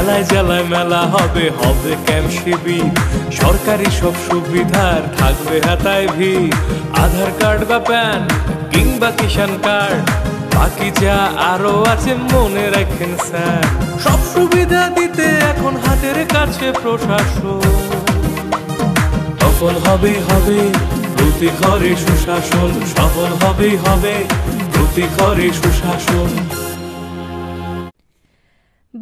জেলায় জেলায় মেলা হবে, হবে ক্যাম্প শিবির, সরকারি সব সুবিধার থাকবে হাতায় ভিড়। আধার কার্ড বা প্যান কিংবা কিষাণ কার্ড, বাকি যা আরো আছে মনে রাখেন স্যার। সব সুবিধা দিতে এখন হাতের কাছে প্রশাসন। সফল হবে হবে প্রতি ঘরে সুশাসন, সফল হবে হবে প্রতি ঘরে সুশাসন।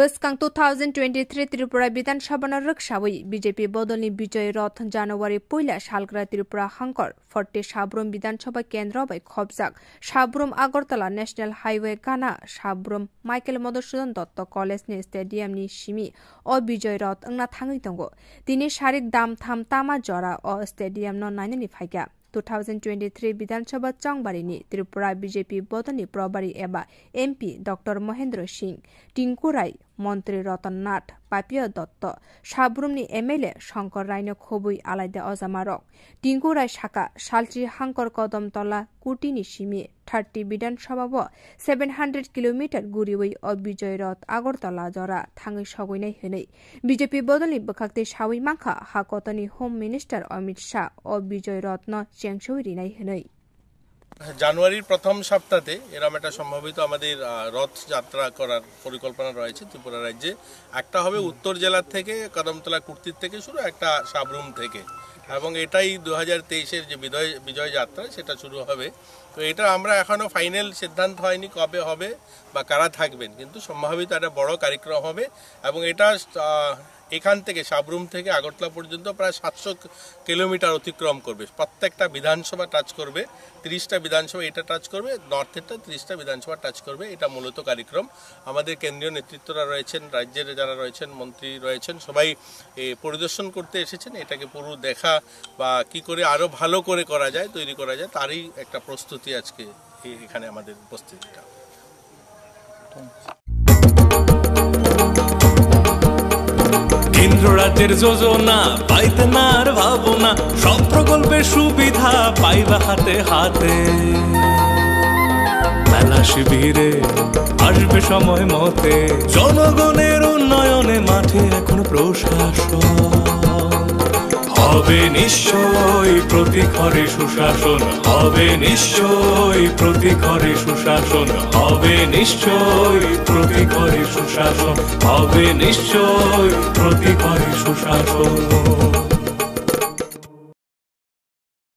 Beskang 2023 Tripura Bidanshabana Rukshawai BJP Bodolni Bijoy Roth January Puila Shalgra Tripura Hankor Forte Shabrum Bidanshaba Kendra by Khobjak Shabrum Agartala National Highway Kana Shabrum Michael Madhusudan Dotto College ni Stadium ni Shimi o Bijoy Roth Angna Thangi Tongo Tini Sharik Dam Tham Tama Jora o Stadium no 9 Faiga 2023 বিধানসভা চংবাড়িনি Tripura BJP বদনি প্রবারী এবা MP doctor Mahendra Singh, Tinku রায়, মন্ত্রী Ratan Nath, Papiya Dutta, সাবরুমনি MLA Shankar Rayan খবুই আলাইদা অজামারক, Tinku রায় শাখা শালচি হাঙ্কর কদমতলা কুটিনি সিমি 30 বিধানসভা 700 kilometre গুরিওই ও বিজয় রথ আগরতলা জরা থাঙ্গি সগৈনাই হनै BJP বদলনি বখাকতে সাউই মাংখা হাকতনি হোম মিনিস্টার অমিত শাহ ও বিজয় রত্ন চেংসই রিনাই হनै। জানুয়ারির প্রথম সপ্তাহে এরকম একটা সম্ভাবিত আমাদের রথ যাত্রা করার পরিকল্পনা রয়েছে ত্রিপুরা রাজ্যে। একটা হবে উত্তর জেলার থেকে কদমতলা কুর্তির থেকে শুরু, একটা সাবরুম থেকে, এবং এটাই 2023-এর যে বিজয় যাত্রা সেটা শুরু হবে। তো এটা আমরা এখনো ফাইনাল সিদ্ধান্ত হয়নি কবে হবে বা কারা থাকবেন, কিন্তু সম্ভাবিত একটা বড় কার্যক্রম হবে এবং এটা এখান থেকে সাবরুম থেকে আগরতলা পর্যন্ত প্রায় 700 কিলোমিটার অতিক্রম করবে। প্রত্যেকটা বিধানসভা টাচ করবে, 30টা বিধানসভা এটা টাচ করবে, নর্থেরটা 30টা বিধানসভা টাচ করবে। এটা মূলত কার্যক্রম। আমাদের কেন্দ্রীয় নেতৃত্বরা রয়েছেন, রাজ্যের যারা রয়েছেন, মন্ত্রী রয়েছেন, সবাই পরিদর্শন করতে এসেছেন। এটাকে পুরো দেখা বা কি করে আরো ভালো করে করা যায়, তৈরি করা যায়, তারই একটা প্রস্তুতি আজকে এখানে আমাদের উপস্থিতিটা। কেন্দ্র রাজ্যের যোজনা পাইতে না আর ভাবনা, সব প্রকল্পের সুবিধা পাইবা হাতে হাতে। মেলা শিবিরে আসবে সময় মতে, জনগণের উন্নয়নে মাঠে এখন প্রশাসন। হবে নিশ্চয়ই প্রতি ঘরে সুশাসন, হবে নিশ্চয়ই প্রতি ঘরে সুশাসন, হবে নিশ্চয়ই প্রতি ঘরে সুশাসন, হবে নিশ্চয়ই প্রতি ঘরে সুশাসন।